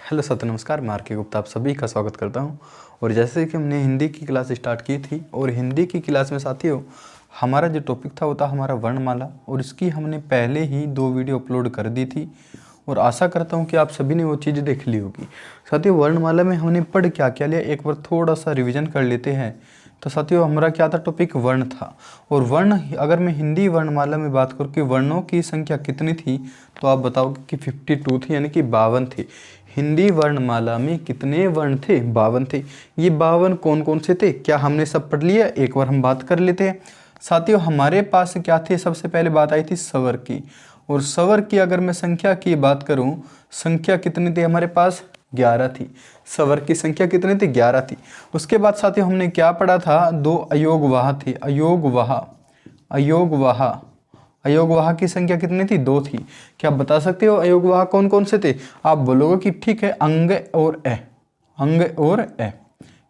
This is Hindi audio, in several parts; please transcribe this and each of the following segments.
हेलो सत्य नमस्कार, मैं आर.के. गुप्ता आप सभी का स्वागत करता हूं। और जैसे कि हमने हिंदी की क्लास स्टार्ट की थी और हिंदी की क्लास में साथियों हमारा जो टॉपिक था वो था हमारा वर्णमाला, और इसकी हमने पहले ही 2 वीडियो अपलोड कर दी थी और आशा करता हूं कि आप सभी ने वो चीज़ देख ली होगी। साथियों वर्णमाला में हमने पढ़ क्या क्या लिया, एक बार थोड़ा सा रिविज़न कर लेते हैं। तो साथियों हमारा क्या था, टॉपिक वर्ण था। और वर्ण, अगर मैं हिंदी वर्णमाला में बात करूँ कि वर्णों की संख्या कितनी थी, तो आप बताओगे कि 52 थी, यानी कि 52 थे। हिंदी वर्णमाला में कितने वर्ण थे? 52 थे। ये 52 कौन कौन से थे, क्या हमने सब पढ़ लिया? एक बार हम बात कर लेते हैं। साथियों हमारे पास क्या थे, सबसे पहले बात आई थी स्वर की। और स्वर की अगर मैं संख्या की बात करूं, संख्या कितनी थी हमारे पास? 11 थी। स्वर की संख्या कितनी थी? 11 थी। उसके बाद साथियों हमने क्या पढ़ा था? 2 अयोगवाह थे। अयोगवाह की संख्या कितनी थी? 2 थी। क्या आप बता सकते हो अयोगवाह कौन कौन से थे? आप बोलोगे कि ठीक है, अंग और ए,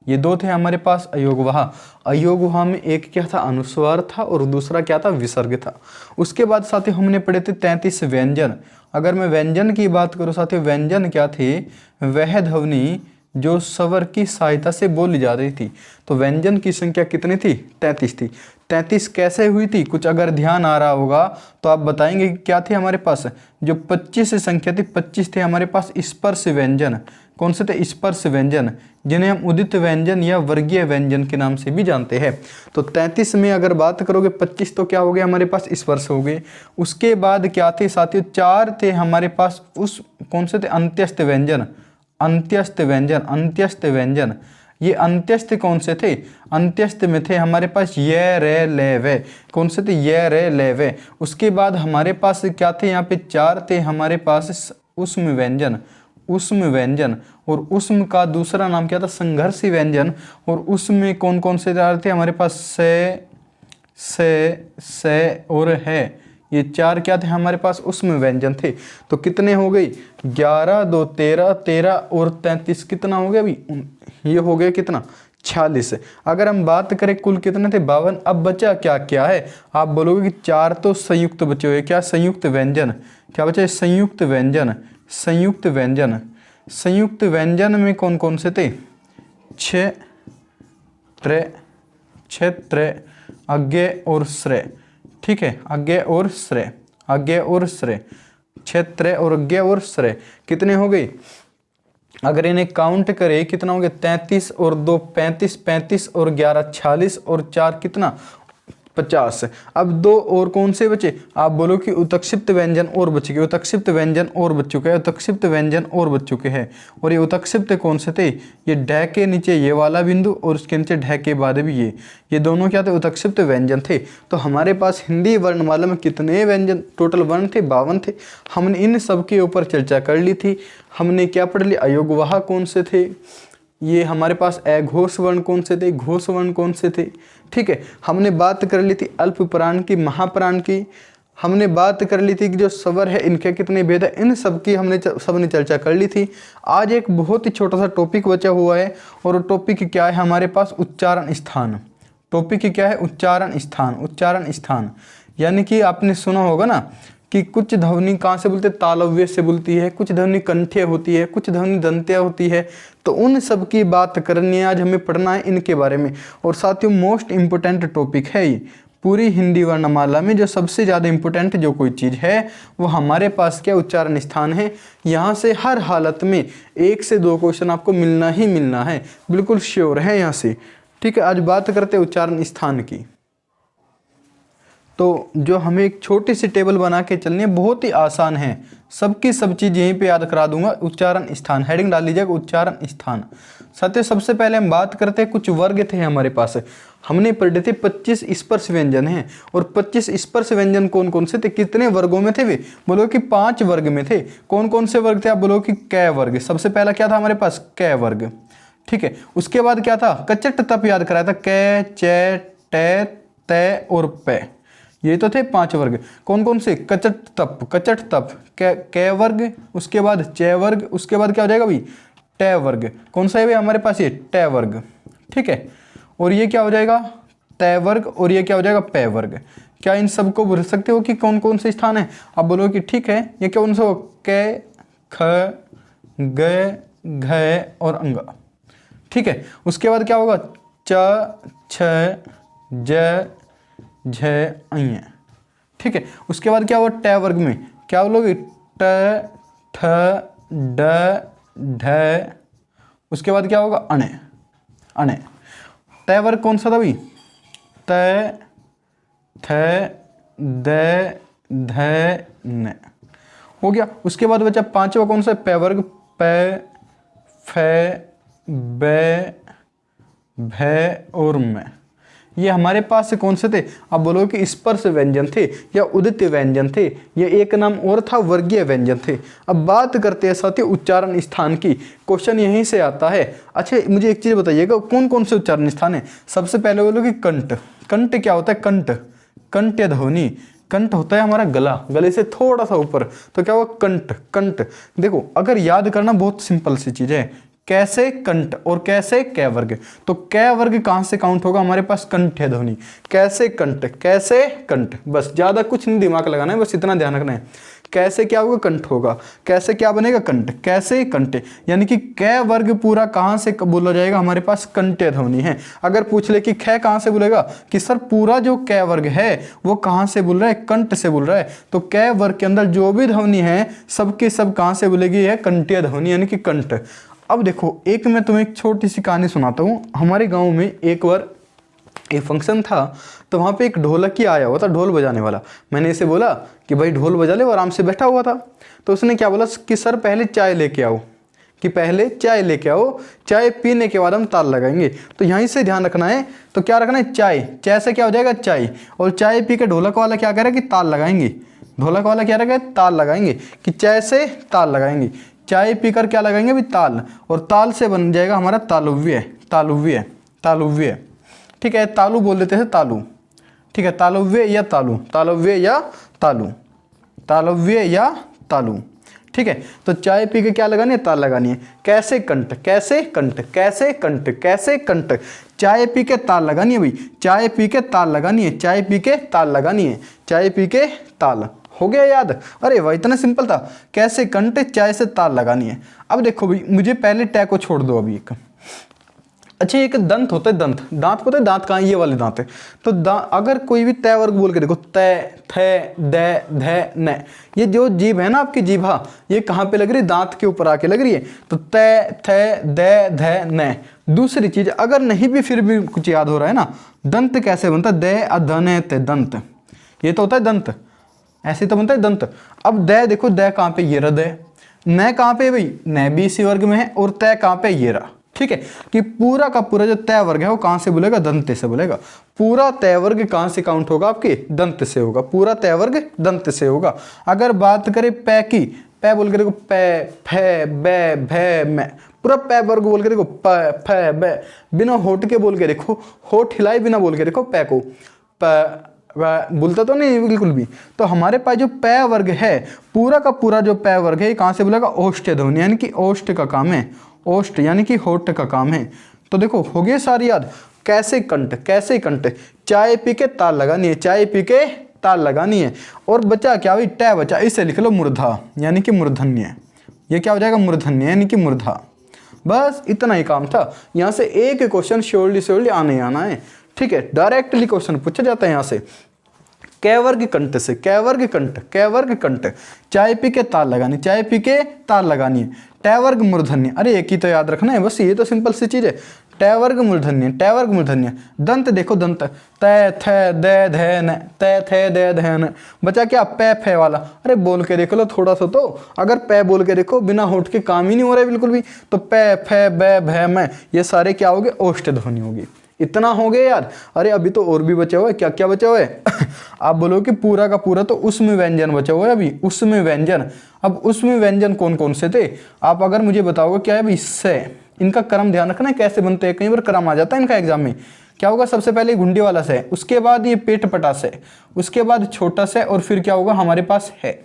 ये 2 थे हमारे पास अयोगवाह। अयोगवाह में एक क्या था? अनुस्वार था और दूसरा क्या था? विसर्ग था। उसके बाद साथियों हमने पढ़े थे 33 व्यंजन। अगर मैं व्यंजन की बात करूं साथियों, व्यंजन क्या थे? वह ध्वनि जो स्वर की सहायता से बोली जा रही थी। तो व्यंजन की संख्या कितनी थी? 33 थी। 33 कैसे हुई थी? कुछ अगर ध्यान आ रहा होगा तो आप बताएंगे कि क्या थे हमारे पास? जो 25 संख्या थी, 25 थे हमारे पास स्पर्श व्यंजन। कौन से थे? स्पर्श व्यंजन, जिन्हें हम उदित व्यंजन या वर्गीय व्यंजन के नाम से भी जानते हैं। तो 33 में अगर बात करोगे, 25 तो क्या हो गया हमारे पास? स्पर्श हो गए। उसके बाद क्या थे साथियों? 4 थे हमारे पास उस कौन से थे? अंत्यस्थ व्यंजन। अंत्यस्थ व्यंजन, ये अंत्यस्थ कौन से थे? अंत्यस्थ में थे हमारे पास ये, रे, ले, वे। कौन से थे? ये, रे, ले, वे। उसके बाद हमारे पास क्या थे? यहाँ पे 4 थे हमारे पास उष्म व्यंजन। और उष्म का दूसरा नाम क्या था? संघर्षी व्यंजन। और उसमें कौन कौन से 4 थे हमारे पास? से और है। ये 4 क्या थे हमारे पास? उष्म व्यंजन थे। तो कितने हो गई? 11, 2, 13, 13 और 33 कितना हो गया अभी? ये हो गया कितना? 46। अगर हम बात करें कुल कितने थे? 52। अब बचा क्या क्या है? आप बोलोगे कि 4 तो संयुक्त बचे हुए। क्या? संयुक्त व्यंजन। क्या बचे? संयुक्त व्यंजन में कौन कौन से थे? क्षेत्र, अज्ञे और श्रेय। ठीक है, अज्ञे और श्रेय, क्षेत्र और अज्ञे और श्रेय कितने हो गए? अगर इन्हें काउंट करें कितना हो गया? 33 और 2 35, 35 और 11 46 और 4 कितना? 50। अब 2 और कौन से बचे? आप बोलो कि उत्क्षिप्त व्यंजन और बच गए। उत्क्षिप्त व्यंजन और बच चुके हैं। और ये उत्क्षिप्त कौन से थे? ये ढ के नीचे ये वाला बिंदु और उसके नीचे ढ के बाद भी ये दोनों क्या थे? उत्क्षिप्त व्यंजन थे। तो हमारे पास हिंदी वर्णमाला में कितने व्यंजन टोटल वर्ण थे? 52 थे। हमने इन सब के ऊपर चर्चा कर ली थी। हमने क्या पढ़ लिया? अयोगवाह कौन से थे, ये हमारे पास अघोष वर्ण कौन से थे, घोष वर्ण कौन से थे। ठीक है, हमने बात कर ली थी अल्प प्राण की, महाप्राण की। हमने बात कर ली थी कि जो स्वर है इनके कितने भेद है। इन सब की हमने सबने चर्चा कर ली थी। आज एक बहुत ही छोटा सा टॉपिक बचा हुआ है, और वो टॉपिक क्या है हमारे पास? उच्चारण स्थान। टॉपिक क्या है? उच्चारण स्थान। यानी कि आपने सुना होगा ना कि कुछ ध्वनि कहाँ से बोलते? तालव्य से बोलती है, कुछ ध्वनि कंठ्य होती है, कुछ ध्वनि दंत्य होती है। तो उन सब की बात करनी है, आज हमें पढ़ना है इनके बारे में। और साथियों मोस्ट इम्पोर्टेंट टॉपिक है ये पूरी हिंदी वर्णमाला में। जो सबसे ज़्यादा इम्पोर्टेंट जो कोई चीज़ है वो हमारे पास क्या? उच्चारण स्थान है। यहाँ से हर हालत में 1 से 2 क्वेश्चन आपको मिलना ही मिलना है, बिल्कुल श्योर है यहाँ से। ठीक है, आज बात करते हैं उच्चारण स्थान की। तो जो हमें एक छोटी सी टेबल बना के चलनी है, बहुत ही आसान है, सबकी सब चीज़ यहीं पे याद करा दूंगा। उच्चारण स्थान, हेडिंग डाल लीजिएगा उच्चारण स्थान। साथियों सबसे पहले हम बात करते हैं, कुछ वर्ग थे हमारे पास। हमने पढ़े थे 25 स्पर्श व्यंजन हैं, और 25 स्पर्श व्यंजन कौन कौन से थे? कितने वर्गों में थे वे? बोलो कि 5 वर्ग में थे। कौन कौन से वर्ग थे? आप बोलो कि क वर्ग। सबसे पहला क्या था हमारे पास? क वर्ग। ठीक है, उसके बाद क्या था? कचट तप याद कराया था, क, च, ट, त और प। ये तो थे 5 वर्ग। कौन कौन से? कचट तप, क वर्ग, उसके बाद च वर्ग, उसके बाद क्या हो जाएगा भाई? ट वर्ग। कौन सा है भाई हमारे पास? ये ट वर्ग। ठीक है, और ये क्या हो जाएगा? त वर्ग, और ये क्या हो जाएगा? प वर्ग। क्या इन सबको बोल सकते हो कि कौन कौन से स्थान है? आप बोलो कि ठीक है, ये कौन सा? क, ख, ग, घ और अंग। ठीक है, उसके बाद क्या होगा, च छ ज झ अ। ठीक है, उसके बाद क्या होगा, ट वर्ग में क्या बोलोगे, ट ठ ड ढ, उसके बाद क्या होगा, अणे अणे। ट वर्ग कौन सा था भाई, त थ द ध न, हो गया। उसके बाद बचा पांचवा कौन सा, प वर्ग, प फ ब भ और म। ये हमारे पास से कौन से थे, आप बोलो कि स्पर्श व्यंजन थे या उदित व्यंजन थे, ये एक नाम और था, वर्गीय व्यंजन थे। अब बात करते हैं साथी उच्चारण स्थान की, क्वेश्चन यहीं से आता है। अच्छा मुझे एक चीज बताइएगा, कौन कौन से उच्चारण स्थान है। सबसे पहले बोलो कि कंठ। कंठ क्या होता है, कंठ, कंठ या ध्वनि। कंठ होता है हमारा गला, गले से थोड़ा सा ऊपर, तो क्या होगा, कंठ। कंठ देखो, अगर याद करना बहुत सिंपल सी चीज है, कैसे कंठ और कैसे क वर्ग। तो क वर्ग कहां से काउंट होगा, हमारे पास कंठ है ध्वनि, कैसे कंठ, कैसे कंठ, बस ज्यादा कुछ नहीं दिमाग लगाना है, बस इतना ध्यान रखना है। कैसे क्या होगा, कंठ होगा, कैसे क्या बनेगा, कंठ, कैसे कंठ, यानी कि क वर्ग पूरा कहां से बोला जाएगा, हमारे पास कंठ ध्वनि है। अगर पूछ ले कि ख कहां से बोलेगा, कि सर पूरा जो क वर्ग है वो कहां से बोल रहा है, कंठ से बोल रहा है, तो क वर्ग के अंदर जो भी ध्वनि है सबके सब कहां से बोलेगी, है कंठीय ध्वनि, यानी कि कंठ। अब देखो, एक मैं तुम्हें एक छोटी सी कहानी सुनाता हूँ। हमारे गांव में एक बार एक फंक्शन था, तो वहाँ पे एक ढोलकी आया हुआ था, ढोल बजाने वाला। मैंने इसे बोला कि भाई ढोल बजा ले, वो आराम से बैठा हुआ था। तो उसने क्या बोला कि सर पहले चाय लेके आओ, कि पहले चाय लेके आओ, चाय पीने के बाद हम ताल लगाएंगे। तो यहीं से ध्यान रखना है, तो क्या रखना है, चाय, चाय से क्या हो जाएगा, चाय, और चाय पी के ढोलक वाला क्या कह रहा है कि ताल लगाएंगे। ढोलक वाला क्या रहा है, ताल लगाएंगे, कि चाय से ताल लगाएंगे, चाय पीकर क्या लगाएंगे भी, ताल, और ताल से बन जाएगा हमारा तालुव्य, तालुव्य, तालुव्य। ठीक है, तालु बोल देते हैं, तालु। ठीक है, तालुव्य या तालु, तालुव्य या तालु, तालुव्य या तालु। ठीक है, तो चाय पी के क्या लगानी है, ताल लगानी है। कैसे कंठ, कैसे कंठ, कैसे कंठ, कैसे कंठ, चाय पी के ताल लगानी है भाई, चाय पी के ताल लगानी है, चाय पी के ताल लगानी है, चाय पी के ताल। हो गया याद, अरे वाह इतना सिंपल था, कैसे कंठ, चाय से ताल लगानी है। अब देखो भाई, मुझे पहले टै को छोड़ दो अभी एक। अच्छा एक दंत होता है, दंत, दांत पता है दांत कहाँ, ये वाले दांत है। तो अगर कोई भी तय वर्ग बोल के देखो, तय थ द ध न, ये जो जीभ है ना आपकी जीभा, ये कहाँ पे लग रही है, दांत के ऊपर आके लग रही है। तो तय थ द ध न। दूसरी चीज, अगर नहीं भी फिर भी कुछ याद हो रहा है ना, दंत कैसे बनता है, द अधन त दंत, ये तो होता है दंत, ऐसे तो बनता है दंत। अब द देखो, द कहाँ पे, ये रहा, न कहाँ पे भाई, न भी इसी वर्ग में है, और तय कहाँ पे, ये रहा। ठीक है, कि पूरा का पूरा जो तय वर्ग है वो कहां से बोलेगा, दंत से बोलेगा। पूरा तय वर्ग कहां से काउंट होगा, आपके दंत से होगा, पूरा तय वर्ग दंत से होगा। अगर बात करें पै की, पै बोल के देखो, पै फै बै भै मैं, पूरा पै वर्ग बोल के देखो, प फै बै, बिना होठ के बोल के देखो, होठ हिलाए बिना बोल के देखो पै को, बोलता तो नहीं बिल्कुल भी। तो हमारे पास जो पै वर्ग है, पूरा का पूरा जो पै वर्ग है, कहां से बोलेगा, ओष्ठ ध्वनि, यानी कि ओष्ठ का काम है, ओष्ठ यानी कि होठ का काम है। तो देखो हो गए सारी याद। कैसे कंठ, कैसे कंठ, चाय पी के ताल लगानी है, चाय पी के ताल लगानी है। और बचा क्या भाई, टै बचा, इसे लिख लो मूर्धा, यानी कि मूर्धन्य। ये क्या हो जाएगा, मूर्धन्य यानी कि मूर्धा। बस इतना ही काम था। यहाँ से एक क्वेश्चन श्योरली आने ही आना है। ठीक है, डायरेक्टली क्वेश्चन पूछा जाता है यहाँ से, कैवर्ग कंठ से, कैवर्ग कंठ, कैवर्ग कंठ, चाय पी के ताल लगानी, चाय पी के ताल लगानी है। टैवर्ग मूर्धन्य, अरे एक ही तो याद रखना है, बस ये तो सिंपल सी चीज है। टैवर्ग मूर्धन्य, टैवर्ग मूर्धन्य। दंत देखो, दंत, तै थ द ध न, तै थ द ध न। बचा क्या, पै फै वाला, अरे बोल के देख लो थोड़ा सा तो, अगर पै बोल के देखो बिना होठ के काम ही नहीं हो रहा है बिल्कुल भी, तो पै फै बै भै मैं, ये सारे क्या हो गए, ओष्ठ ध्वनि होगी। इतना हो गया यार। अरे अभी तो और भी बचा हुआ है, क्या क्या बचा हुआ है आप बोलो कि पूरा का पूरा तो उसमें व्यंजन बचा हुआ है अभी, उसमें व्यंजन। अब उसमें व्यंजन कौन कौन से थे, आप अगर मुझे बताओगे क्या है अभी, से, इनका क्रम ध्यान रखना है कैसे बनते हैं, कई बार क्रम आ जाता है इनका एग्जाम में। क्या होगा, सबसे पहले घुंडी वाला से, उसके बाद ये पेट पटा से, उसके बाद छोटा से, और फिर क्या होगा हमारे पास है।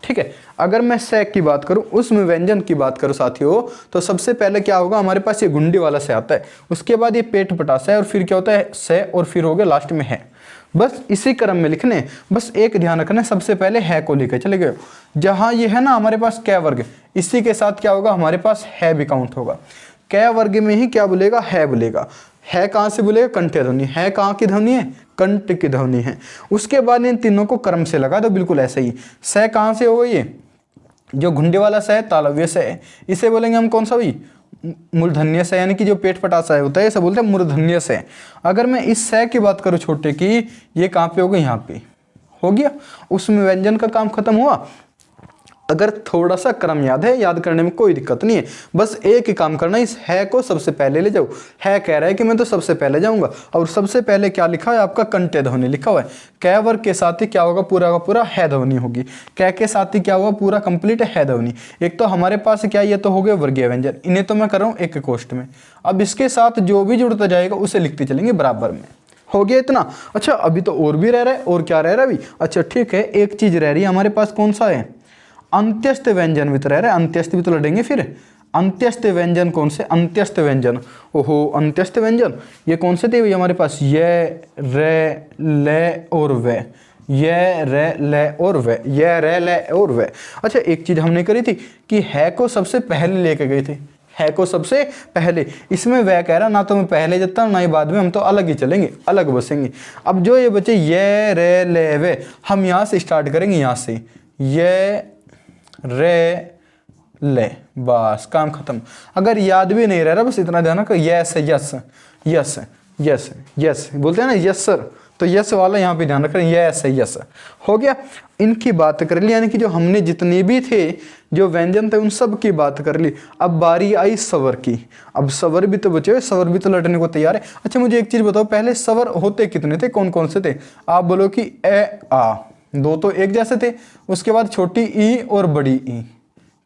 ठीक है, अगर मैं से की बात करूं, उसमें व्यंजन की बात करूं साथियों, तो सबसे पहले क्या होगा, हमारे पास ये गुंडी वाला से आता है, उसके बाद ये पेट पटा से, और फिर क्या होता है से, और फिर हो गया लास्ट में है। बस इसी क्रम में लिखने, बस एक ध्यान रखना, सबसे पहले है को लेकर चले गए। जहां ये है ना हमारे पास कै वर्ग, इसी के साथ क्या होगा, हमारे पास है भी काउंट होगा। कै वर्ग में ही क्या बोलेगा, है बोलेगा। है कहाँ से बोलेगा, कंठ्य ध्वनि। है कहाँ की ध्वनि है, कंठ की ध्वनि है। उसके बाद इन तीनों को क्रम से लगा दो, बिल्कुल ऐसे ही। स कहाँ से होगा, ये जो घुंडे वाला स है, तालव्य स है, इसे बोलेंगे हम कौन सा भाई, मूर्धन्य स, यानी कि जो पेट पटा सा होता है, इसे बोलते हैं मूर्धन्य स। अगर मैं इस स की बात करूँ छोटे की, ये कहाँ पे होगा, यहाँ पे हो गया। उसमें व्यंजन का काम खत्म हुआ। अगर थोड़ा सा क्रम याद है, याद करने में कोई दिक्कत नहीं है, बस एक ही काम करना है, इस है को सबसे पहले ले जाओ। है कह रहा है कि मैं तो सबसे पहले जाऊंगा, और सबसे पहले क्या लिखा है आपका, कंठ्य ध्वनि लिखा हुआ है। कै वर्ग के साथ ही क्या होगा, पूरा का पूरा है ध्वनि होगी। कै के साथ ही क्या होगा, पूरा कंप्लीट है ध्वनि। एक तो हमारे पास क्या, ये तो हो गए वर्गीय व्यंजन, इन्हें तो मैं कर रहा हूँ एक कोष्ठ में। अब इसके साथ जो भी जुड़ता जाएगा उसे लिखते चलेंगे बराबर में। हो गया इतना। अच्छा अभी तो और भी रह रहा है, और क्या रह रहा है अभी, अच्छा ठीक है, एक चीज रह रही है हमारे पास, कौन सा है, अंत्यस्थ व्यंजन भी तो रह रहा है। अंत्यस्थ भी तो लड़ेंगे फिर। अंत्यस्थ व्यंजन कौन से, अंत्यस्थ व्यंजन, ओहो अंत्यस्थ व्यंजन ये कौन से थे भाई हमारे पास, ये रे ले और वे, ये रे ले और वे, ये रे ले और वे। अच्छा एक चीज हमने करी थी कि है को सबसे पहले लेके गए थे, है को सबसे पहले। इसमें वह कह रहा ना तो मैं पहले जाता हूँ ना ही बाद में, हम तो अलग ही चलेंगे, अलग बसेंगे। अब जो ये बचे ये रे ले वे, हम यहाँ से स्टार्ट करेंगे, यहाँ से ये रे ले, बस काम खत्म। अगर याद भी नहीं रह रहा, बस इतना ध्यान रखो, yes yes yes yes yes बोलते हैं ना, यस सर, तो यस वाला यहाँ पे ध्यान रख रहे हैं, यस यस हो गया। इनकी बात कर ली, यानी कि जो हमने जितने भी थे जो व्यंजन थे उन सब की बात कर ली। अब बारी आई स्वर की। अब स्वर भी तो बचे हुए, स्वर भी तो लड़ने को तैयार है। अच्छा मुझे एक चीज बताओ, पहले स्वर होते कितने थे, कौन कौन से थे, आप बोलो कि ए आ, दो तो एक जैसे थे। उसके बाद छोटी ई और बड़ी ई,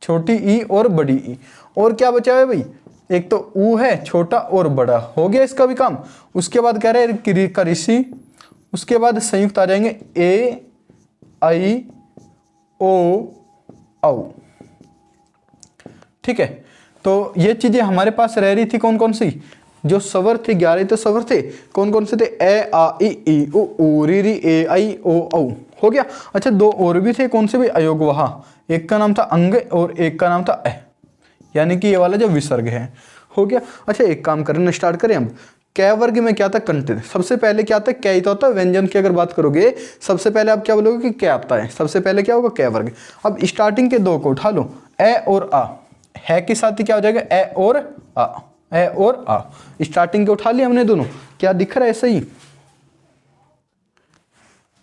छोटी ई और बड़ी ई, और क्या बचा है भाई, एक तो ऊ है छोटा और बड़ा, हो गया इसका भी काम। उसके बाद कह रहे हैं ऋषि, उसके बाद संयुक्त आ जाएंगे ए आई ओ औ, ठीक है। तो ये चीजें हमारे पास रह रही थी, कौन कौन सी, जो स्वर थे 11 तो स्वर थे, कौन कौन से थे, ए आ ई उ ऊ री री ए आई ओ औ, हो गया। अच्छा दो और भी थे, कौन से भी, अयोग वहा, एक का नाम था अंग और एक का नाम था अ, यानी कि ये वाला जो विसर्ग है, हो गया। अच्छा एक काम करना स्टार्ट करें अब। कै वर्ग में क्या था, कंठ। सबसे पहले क्या आता है, क्या ही तो होता है। व्यंजन की अगर बात करोगे सबसे पहले आप क्या बोलोगे कि क्या आता है, सबसे पहले क्या होगा, कै वर्ग। अब स्टार्टिंग के दो को उठा लो, ए और आ, है के साथ ही क्या हो जाएगा, ए और आ, ए और आ, स्टार्टिंग के उठा लिया हमने दोनों, क्या दिख रहा है सही।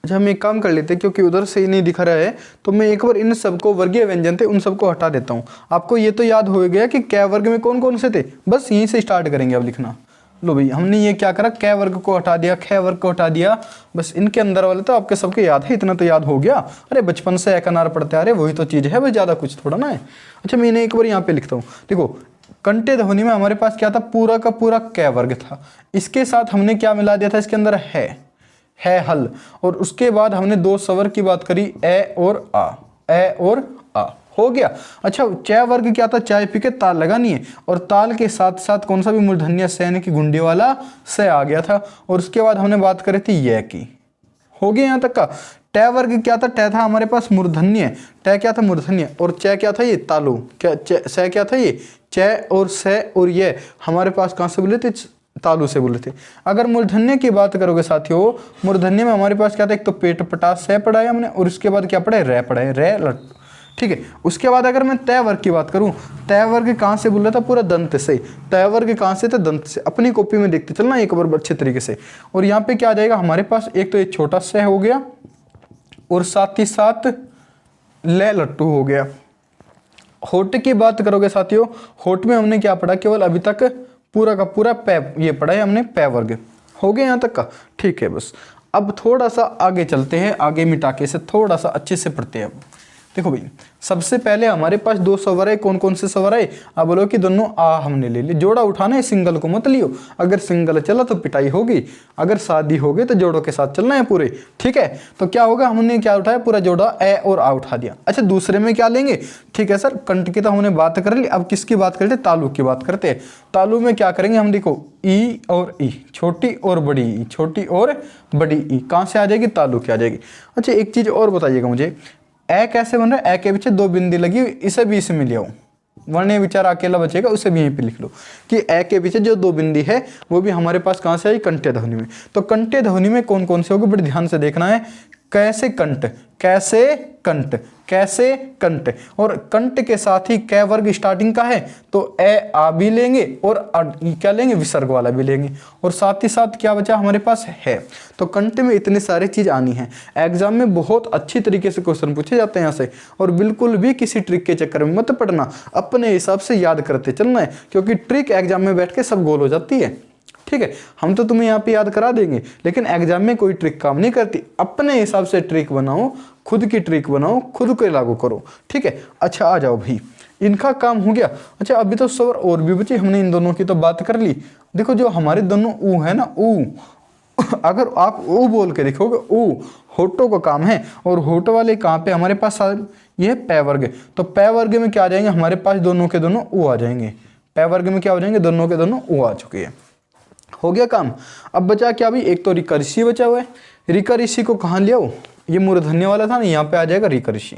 अच्छा हम एक काम कर लेते हैं, क्योंकि उधर से ही नहीं दिख रहा है, तो मैं एक बार इन सबको वर्गीय व्यंजन थे उन सबको हटा देता हूँ। आपको ये तो याद हो गया कि कै वर्ग में कौन कौन से थे, बस यहीं से स्टार्ट करेंगे अब लिखना। लो भाई हमने ये क्या करा, कै वर्ग को हटा दिया, खे वर्ग को हटा दिया, बस इनके अंदर वाले तो आपके सबके याद है, इतना तो याद हो गया। अरे बचपन से एक अनार पढ़ते आ रहे, वही तो चीज़ है भाई, ज़्यादा कुछ थोड़ा ना है। अच्छा मैं इन्हें एक बार यहाँ पे लिखता हूँ, देखो कंठ्य ध्वनि में हमारे पास क्या था, पूरा का पूरा कै वर्ग था। इसके साथ हमने क्या मिला दिया था, इसके अंदर है हल, और उसके बाद हमने दो स्वर की बात करी, ए और आ, ए और आ, हो गया। अच्छा च वर्ग क्या था, चाय पी के ताल लगानी है, और ताल के साथ साथ कौन सा भी मूर्धन्य स, यानी कि गुंडे वाला स आ गया था। और उसके बाद हमने बात करी थी ये की, हो गया यहाँ तक का। ट वर्ग क्या था, ट था हमारे पास मूर्धन्य, ट क्या था मूर्धन्य, और च क्या था ये तालु, क्या स क्या था ये च, और स और ये हमारे पास कहाँ से बोले थे, तालु से बोले थे। अगर मूर्धन्य की बात करोगे साथियों, मूर्धन्य में हमारे पास क्या था, एक तो पेट पटा स पढ़ा है हमने, और उसके बाद क्या पढ़ा है, रे पढ़ा है, रे लट, ठीक है। उसके बाद अगर मैं तय वर्ग की बात करूं, तय वर्ग कहाँ से बोल रहा था, पूरा दंत से। तय वर्ग कहाँ से था, दंत से। अपनी कॉपी में देखते चलना एक बार अच्छे तरीके से। और यहाँ पे क्या आ जाएगा हमारे पास, एक तो एक छोटा स हो गया, और साथ ही साथ ले लट्टू हो गया। होठ की बात करोगे साथियों, होठ में हमने क्या पढ़ा, केवल अभी तक पूरा का पूरा पै, ये पढ़ा है हमने पै वर्ग, हो गया यहाँ तक का, ठीक है। बस अब थोड़ा सा आगे चलते हैं, आगे मिटाके से थोड़ा सा अच्छे से पढ़ते हैं। अब देखो भाई सबसे पहले हमारे पास दो स्वर है, कौन कौन से स्वर है, आप बोलो कि दोनों आ हमने ले लिए। जोड़ा उठाना है, सिंगल को मत लियो, अगर सिंगल चला तो पिटाई होगी, अगर शादी होगी तो जोड़ों के साथ चलना है पूरे, ठीक है। तो क्या होगा, हमने क्या उठाया, पूरा जोड़ा ए और आ उठा दिया। अच्छा दूसरे में क्या लेंगे, ठीक है सर, कंठ की तो हमने बात कर ली, अब किसकी बात करते हैं, तालु की बात करते हैं। तालु में क्या करेंगे हम, देखो ई और ई, छोटी और बड़ी ई, छोटी और बड़ी ई, कहाँ से आ जाएगी, तालु की आ जाएगी। अच्छा एक चीज और बताइएगा मुझे, ए कैसे बन रहा है, ए के पीछे 2 बिंदी लगी, इसे भी इसमें ले आओ, वरना विचार अकेला बचेगा, उसे भी यहीं पे लिख लो कि ए के पीछे जो 2 बिंदी है वो भी हमारे पास कहाँ से आई, कंठ्य ध्वनि में। तो कंठ्य ध्वनि में कौन कौन से होगी, बड़े ध्यान से देखना है। कैसे कंठ, कैसे कंठ, कैसे कंठ, और कंठ के साथ ही कै वर्ग स्टार्टिंग का है तो ए आ भी लेंगे और क्या लेंगे, विसर्ग वाला भी लेंगे, और साथ ही साथ क्या बचा हमारे पास है। तो कंठ में इतनी सारी चीज आनी है, एग्जाम में बहुत अच्छी तरीके से क्वेश्चन पूछे जाते हैं यहाँ से, और बिल्कुल भी किसी ट्रिक के चक्कर में मत पड़ना, अपने हिसाब से याद करते चलना है, क्योंकि ट्रिक एग्जाम में बैठ के सब गोल हो जाती है। ठीक है, हम तो तुम्हें यहाँ पे याद करा देंगे, लेकिन एग्जाम में कोई ट्रिक काम नहीं करती, अपने हिसाब से ट्रिक बनाओ, खुद की ट्रिक बनाओ, खुद को लागू करो। ठीक है, अच्छा आ जाओ भाई, इनका काम हो गया। अच्छा अभी तो सवाल और भी बचे, हमने इन दोनों की तो बात कर ली। देखो जो हमारे दोनों ऊ है ना, ऊ अगर आप ऊ बोल के लिखोगे, ऊ होठों का काम है, और होठ वाले कहाँ पे हमारे पास ये पै वर्ग, तो पै वर्ग में क्या आ जाएंगे हमारे पास, दोनों के दोनों ऊ आ जाएंगे। पै वर्ग में क्या हो जाएंगे, दोनों के दोनों ऊ आ चुके हैं। हो गया काम। अब बचा क्या भाई, एक तो रिकर्षी बचा हुआ है। रिकर्षी को कहाँ ले आओ, ये मूर्धन्य वाला था ना, यहाँ पे आ जाएगा रिकर्षी।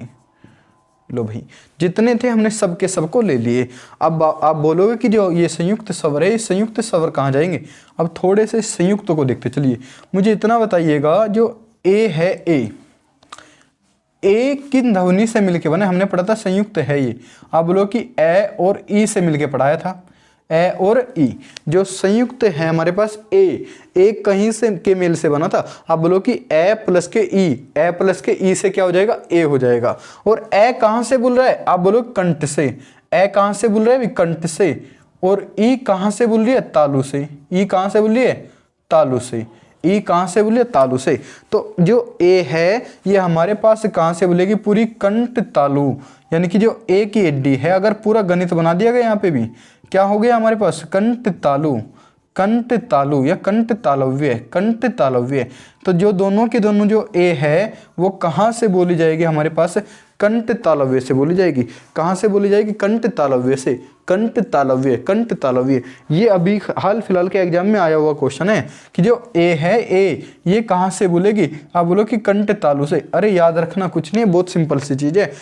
लो भाई जितने थे हमने सबके सबको ले लिए। अब आप बोलोगे कि जो ये संयुक्त स्वर है, संयुक्त स्वर कहाँ जाएंगे। अब थोड़े से संयुक्त को देखते चलिए। मुझे इतना बताइएगा, जो ए है, ए किन ध्वनि से मिलके बना, हमने पढ़ा था संयुक्त है ये। आप बोलो कि ए और ई से मिलके पढ़ाया था, ए और ई जो संयुक्त है हमारे पास, ए कहीं से के मेल से बना था। आप बोलो कि ए प्लस के ई, ए प्लस के ई से क्या हो जाएगा, ए हो जाएगा। और ए कहाँ से बोल रहा है, आप बोलो कंठ से। ए कहाँ से बोल रहा है, कंठ से। और ई कहाँ से बोल रही है, तालु से। ई कहाँ से बोल रही है, तालु से। ई कहाँ से बोलिए, तालु से। तो जो ए है ये हमारे पास कहाँ से बोलेगी, पूरी कंठ तालु, यानी कि जो ए की एडी है, अगर पूरा गणित बना दिया गया यहाँ पे भी, क्या हो गया हमारे पास, कंठ तालु, कंठ तालु या कंठ तालव्य, कंठ तालव्य। तो जो दोनों के दोनों जो ए है वो कहाँ से बोली जाएगी हमारे पास, कंठ तालव्य से बोली जाएगी। कहाँ से बोली जाएगी, कंठ तालव्य से। कंठ तालव्य, कंठ तालव्य, ये अभी हाल फिलहाल के एग्जाम में आया हुआ क्वेश्चन है कि जो ए है, ए ये कहाँ से बोलेगी, आप बोलो कि कंठ तालु से। अरे याद रखना कुछ नहीं है, बहुत सिंपल सी चीज है।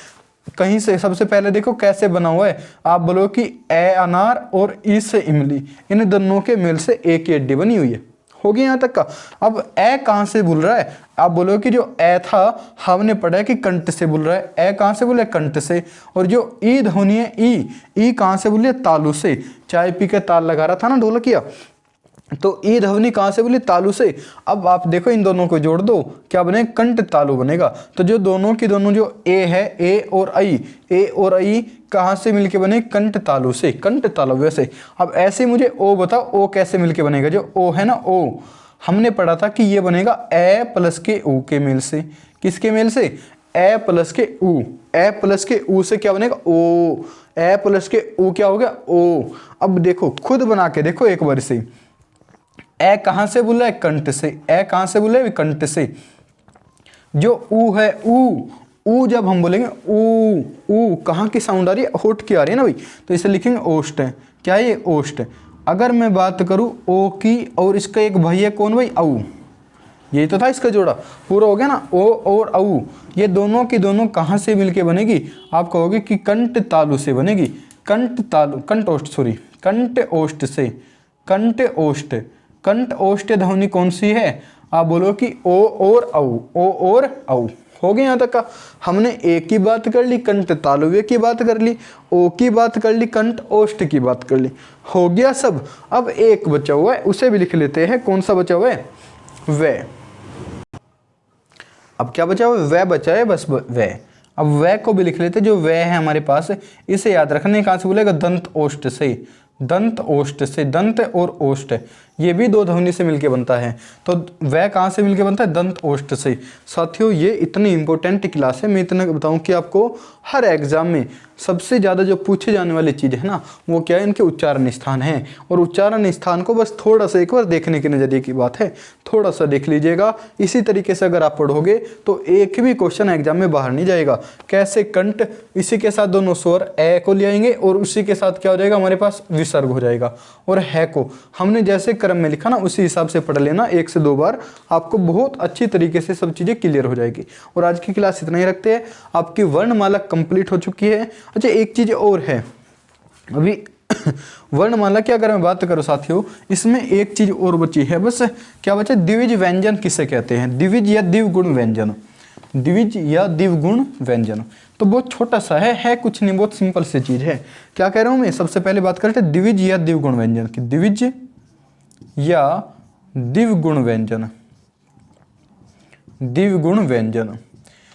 कहीं से सबसे पहले देखो कैसे बना हुआ है, आप बोलो कि ए अनार और ई से इमली, इन दोनों के मेल से ए की एडी बनी हुई है। हो गया यहाँ तक का। अब ए कहाँ से बोल रहा है, आप बोलो कि जो ए था हमने पढ़ा है कि कंठ से बोल रहा है। ए कहाँ से बोले, कंठ से। और जो ई ध्वनि है, ई कहाँ से बोले, तालु से। चाय पी के ताल लगा रहा था ना ढोलकिया, तो ई ध्वनि कहाँ से बोली, तालु से। अब आप देखो इन दोनों को जोड़ दो, क्या बनेगा, कंठ तालु बनेगा। तो जो दोनों की दोनों जो ए है, ए और आई, ए और आई कहाँ से मिलके बने, कंठ तालु से, कंठ तालव्य से। अब ऐसे मुझे ओ बताओ, ओ कैसे मिलके बनेगा। जो ओ है ना, ओ हमने पढ़ा था कि ये बनेगा ए प्लस के ऊ के मेल से। किसके मेल से, ए प्लस के ऊ। ए प्लस के ऊ से क्या बनेगा, ओ। ए प्लस के ऊ क्या हो गया, ओ। अब देखो खुद बना के देखो एक बार से। ए कहाँ से बोला है, कंठ से। ए कहाँ से बोला है, कंठ से। जो ऊ है, ऊ जब हम बोलेंगे ऊ कहाँ की साउंड आ रही है, होठ की आ रही है ना भाई, तो इसे लिखेंगे ओष्ठ है। क्या है ये, ओष्ठ। अगर मैं बात करूँ ओ की, और इसका एक भाई है कौन भाई, औ। यही तो था इसका जोड़ा, पूरा हो गया ना, ओ और औ। ये दोनों की दोनों कहाँ से मिलके बनेगी, आप कहोगे कि कंठ तालु से बनेगी। कंठ तालु, कंठ ओष्ठ, सॉरी कंठ ओष्ठ से। कंठ ओष्ठ, कंठ ओष्ठ ध्वनि कौन सी है, आप बोलो कि ओ और औ, ओ और औ। हो गया यहाँ तक का। हमने ए की बात कर ली, कंठ तालव्य की बात कर ली, ओ की बात कर ली, कंठ ओष्ठ की बात कर ली। हो गया सब। अब एक बचा हुआ है, उसे भी लिख लेते हैं। कौन सा बचा हुआ है, वे। अब क्या बचा हुआ है, वे बचा है, बस वे। अब वे को भी लिख लेते, जो वे है हमारे पास, इसे याद रखने कहाँ से बोलेगा, दंत ओष्ठ से। दंत ओष्ठ से, दंत और ओष्ठ ये भी दो ध्वनि से मिलके बनता है। तो वह कहाँ से मिलके बनता है, दंत ओष्ठ से। साथियों ये इतनी इंपॉर्टेंट क्लास है, मैं इतना बताऊं कि आपको हर एग्जाम में सबसे ज़्यादा जो पूछे जाने वाली चीज़ है ना, वो क्या है, इनके उच्चारण स्थान है। और उच्चारण स्थान को बस थोड़ा सा एक बार देखने के नज़रिए की बात है, थोड़ा सा देख लीजिएगा। इसी तरीके से अगर आप पढ़ोगे तो एक भी क्वेश्चन एग्जाम में बाहर नहीं जाएगा। कैसे, कंठ, इसी के साथ दोनों स्वर ए को ले आएंगे और उसी के साथ क्या हो जाएगा हमारे पास, विसर्ग हो जाएगा। और है को हमने जैसे क्रम में लिखा ना उसी हिसाब से पढ़ लेना 1 से 2 बार, आपको बहुत अच्छी तरीके से सब चीज़ें क्लियर हो जाएगी। और आज की क्लास इतना ही रखते हैं, आपकी वर्णमाला कंप्लीट हो चुकी है। अच्छा एक चीज़ और है अभी वर्णमाला की अगर मैं बात करूं साथियों, इसमें एक चीज और बची है बस, क्या बचा? द्विज व्यंजन किसे कहते हैं? द्विज या द्विगुण व्यंजन, द्विज या द्विगुण व्यंजन। तो बहुत छोटा सा है कुछ नहीं, बहुत सिंपल सी चीज है। क्या कह रहा हूं मैं? सबसे पहले बात करते हैं द्विज या द्विगुण व्यंजन की। द्विज या द्विगुण व्यंजन, द्विगुण व्यंजन,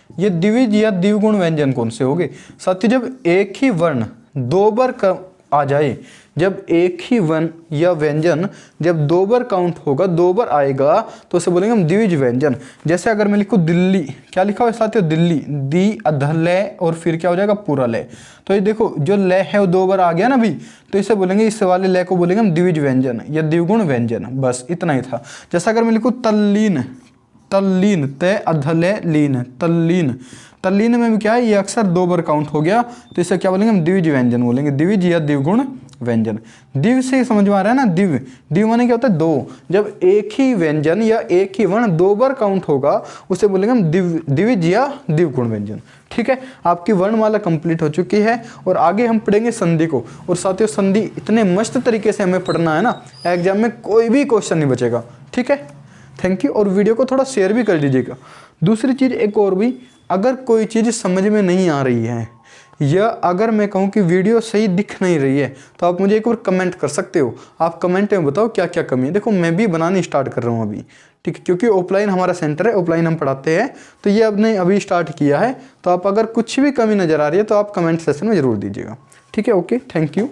ये द्विज या द्विगुण व्यंजन कौन से होंगे साथियों? जब एक ही वर्ण 2 बार आ जाए, जब एक ही वर्ण या व्यंजन जब 2 बार काउंट होगा, 2 बार आएगा, तो उसे बोलेंगे हम द्विज व्यंजन। जैसे अगर मैं लिखूं दिल्ली, क्या लिखा हुआ है साथियों? दिल्ली, दी अध लय और फिर क्या हो जाएगा? पूरा लय। तो ये देखो जो लय है वो 2 बार आ गया ना अभी, तो इसे बोलेंगे, इस वाले लय को बोलेंगे हम द्विज व्यंजन या द्विगुण व्यंजन। बस इतना ही था। जैसा अगर मैं लिखूं तल्लीन, तल्लीन, तय अधलय लीन, तल्लीन, तल्लीन में भी क्या है? ये अक्सर 2 बार काउंट हो गया, तो इसे क्या बोलेंगे? हम द्विज व्यंजन बोलेंगे, द्विज या द्विगुण व्यंजन। दिव से समझ में आ रहा है ना? दिव, दिव माने क्या होता है? 2। जब एक ही व्यंजन या एक ही वर्ण 2 बार काउंट होगा, उसे बोलेंगे हम द्विज या द्विगुण व्यंजन। ठीक है, आपकी वर्णमाला कंप्लीट हो चुकी है और आगे हम पढ़ेंगे संधि को। और साथियों संधि इतने मस्त तरीके से हमें पढ़ना है ना, एग्जाम में कोई भी क्वेश्चन नहीं बचेगा। ठीक है, थैंक यू। और वीडियो को थोड़ा शेयर भी कर दीजिएगा। दूसरी चीज़ एक और भी, अगर कोई चीज़ समझ में नहीं आ रही है या अगर मैं कहूँ कि वीडियो सही दिख नहीं रही है, तो आप मुझे एक बार कमेंट कर सकते हो। आप कमेंट में बताओ क्या क्या कमी है। देखो मैं भी बनानी स्टार्ट कर रहा हूँ अभी, ठीक है, क्योंकि ऑफलाइन हमारा सेंटर है, ऑफलाइन हम पढ़ाते हैं, तो ये आपने अभी स्टार्ट किया है। तो आप अगर कुछ भी कमी नज़र आ रही है तो आप कमेंट सेक्शन में ज़रूर दीजिएगा। ठीक है, ओके, थैंक यू।